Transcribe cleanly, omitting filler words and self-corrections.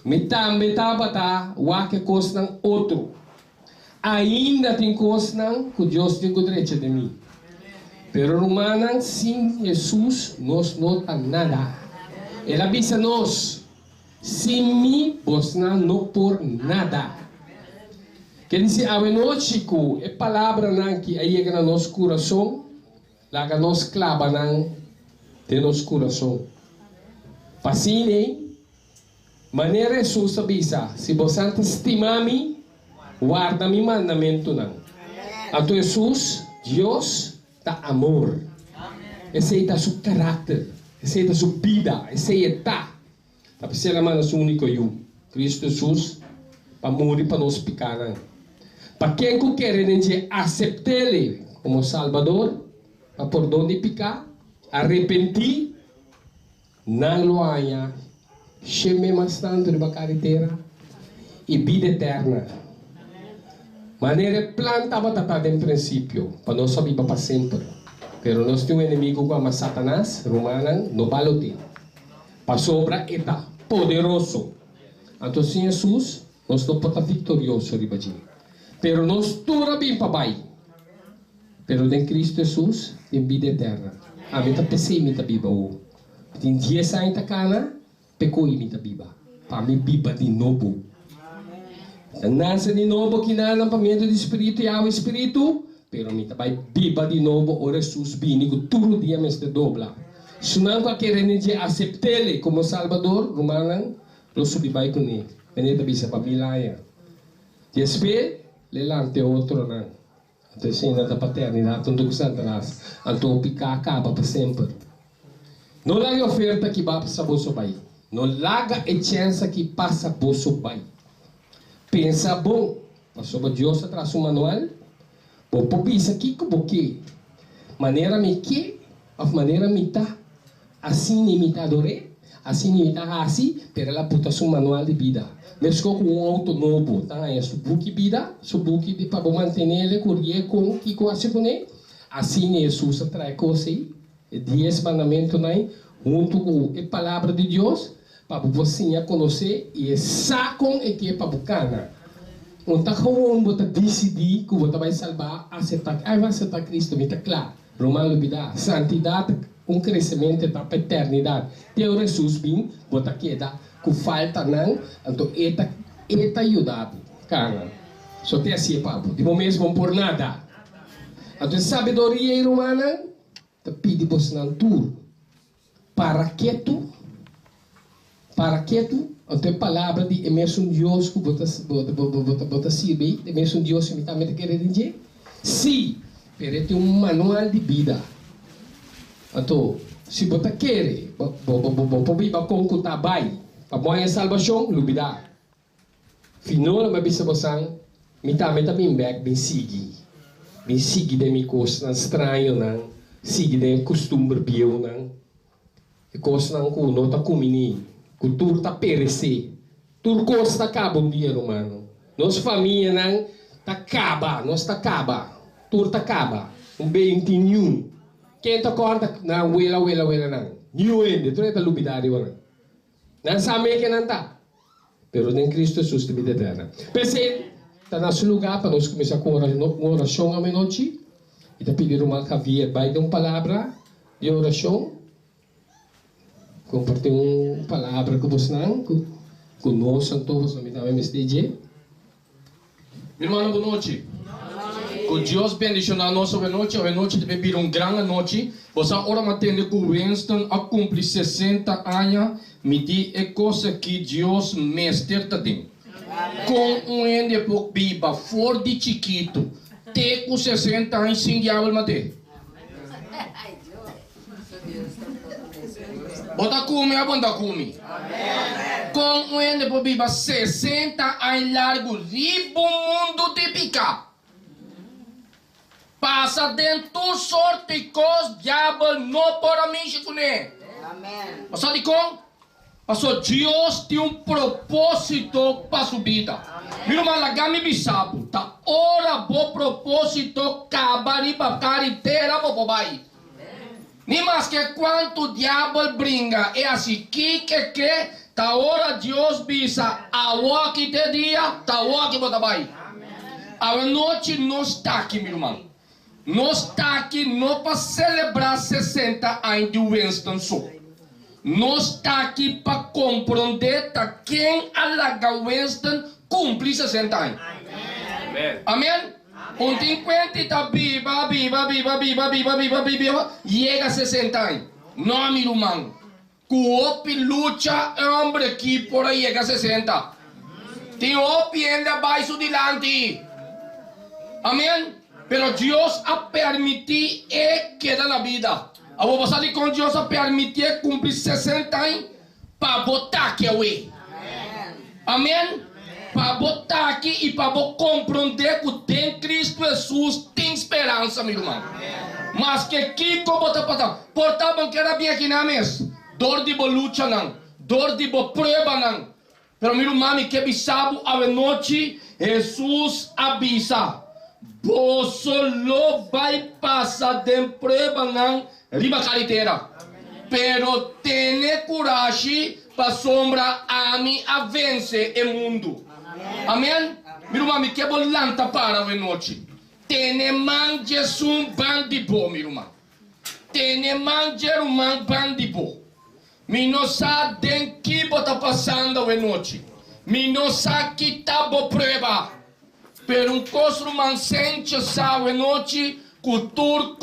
Metá wake coisa ng outro. Ainda tem coisa que Deus tem direito de mim. Pero Romanan, sem Jesus, nós não tem nada. Ele avisa nós, sem mim, vos não por nada. Quer dizer, a noite que a palavra que aí é no nosso coração, lá que nós clava de nosso coração. Pasine, maneira Jesus avisa, se você estima-me, guarda mi mandamento não. Ato Jesus, Deus, tá amor. Esse é seu caráter, esse é sua vida, esse é tá. Tapi sila man ang único eu, Cristo Jesus, para morrer para nós pecar. Para quem que quer aceitar-lhe como Salvador, para por onde pecar, arrepentir, não lo haya, chame mais tanto de carretera e vida eterna. Maneira planta batata em princípio, para nós saber para sempre. Pero nós temos um inimigo como Satanás, Romanan, no balote. Para sobra eta poderoso. Então, sem Jesus, nós não podemos vitorioso, ribadinho. Pero nós tudo bem para baixo. Pero em Cristo Jesus, tem vida eterna. A mim está pensei, me está viva. Tem 10 anos na pecou e me está viva. Para mim, viva de novo. Nasce de novo, que não é pamento de Espírito e ao Espírito, pero me está viva de novo, o Jesus vinigo, todo dia me está dobla. Se não qualquer energia aceitar-lhe como Salvador, Romanan, lo subibai com ele. Veneta bisa pamilaya. Despe, lelante outro não. Então, assim, na paternidade, tudo que santarás, então picar acaba para sempre. Não laga oferta que vai para o bai. Não laga a chance que passa para o bai. Pensa bom, mas sobre Deus atrás o manual, vou pôr isso aqui como que, maneira me que, a maneira me tá, assim imitadore, assim imitar assim, pero ela puta seu manual de vida. Mesmo com um auto novo, tá? É seu book vida, seu book de para manter ele, correr com que coisa com ele, assim Jesus traz coisa, 10 mandamentos aí, junto com a palavra de Deus, para você conhecer e sacam e que é para buscar. Então, como você decidir que você vai salvar, aceitar, vai aceitar Cristo, me está claro. Romano vida, santidade, crescimento da paternidade. Teu Jesus vem, você queda com falta não, então eta ajudado, cara. Só tem assim, papo. De momento não por nada. Então, sabedoria romana, te pede você não tudo. Para que tu? Então, a palavra de mesmo Deus que você sirve, de mesmo Deus que também quer dizer, sim, pero tem manual de vida. Então, se você quer, você vai conquistar bem, para morrer salvação, lubida. Final, mas bisa você, me também back, me sigue de minha coisa estranho, não, sigue de costume bio, não, e coisa não com nota comini. Cultura está perecer. Tudo coisa acaba um dia, humano. Nossa família não acaba, nós acaba. Tudo acaba. Um bem nenhum. Quem está corta não wela não. New end, tudo é lubidade agora. Não sabe que não está. Pero em Cristo Jesus tem vida eterna. Pensei, está nesse lugar para nós começar com oração à noite. E está pedindo uma caveira, vai dar uma palavra de oração. Compartilhar uma palavra com você, conosco, todos, me dá MSDG. Meu irmão, boa noite. Que Deus bendiga a nossa noite, a noite deve vir uma grande noite. Você ora matando que Winston a cumprir 60 anos, me diz a coisa que Deus mestre está dentro. Com um ende por biba, for de chiquito, te com 60 anos sem diabo mate. Bota come, abunda come. Com um ende por biba 60 anos largo, ribo mundo de picar. Passa dentro sorte de coisas, diabo não para mim se conhece. Amém. Mas sabe como? Pastor, Deus tem propósito para sua vida. Meu irmão, lagami bisabo, tá ora bo propósito cabari para cariteira bo bai. Nem mais que quanto diabo brinca é assim que Ta hora Deus bisa awa que te dia, ta awa que bota vai. A noite nós está aqui, meu irmão. Nós está aqui não para celebrar 60 anos de Winston só. Nós está aqui para compreender quem alaga Winston cumpre 60 anos. Amém? Um 50 está viva, chega a 60 anos. Não, meu irmão. Cuopi luta, homem aqui por aí chega a 60. Tem opi ainda abaixo delante. Amém? Pero Deus a permitir e queda na vida. Eu vou passar com Deus a permitir cumprir 60 anos para botar aqui away. Amém? Para botar aqui e para compreender que tem Cristo Jesus, tem esperança, meu irmão. Mas que aqui como está passando? Portavam que era bem aqui na mesa. Dor de luta não. Dor de prova não. Pero meu irmão, que bisabo a noite, Jesus avisa. Vos solo vai passar de prova não, riba carretera. Pero tenha coragem para sombra a mim a vencer o mundo. Amém? Meu irmão, que volanta para a noite. Tenha manje um bandido, meu irmão. Tenha manje bandido. Me não sabe que está passando a noite. Me não sabe que está boa prova. Pero um costo man sente sabe noite, cultura,